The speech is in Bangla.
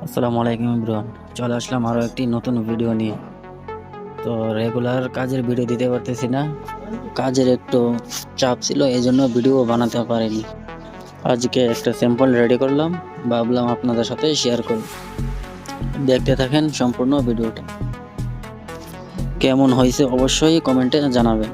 আসসালামু আলাইকুম ইমরান, চলে আসলাম আরও একটি নতুন ভিডিও নিয়ে। তো রেগুলার কাজের ভিডিও দিতে পারতেছি না, কাজের একটু চাপ ছিল, এই জন্য ভিডিও বানাতে পারিনি। আজকে একটা স্যাম্পল রেডি করলাম, ভাবলাম আপনাদের সাথে শেয়ার করি। দেখতে থাকেন সম্পূর্ণ ভিডিওটা, কেমন হয়েছে অবশ্যই কমেন্টে জানাবেন।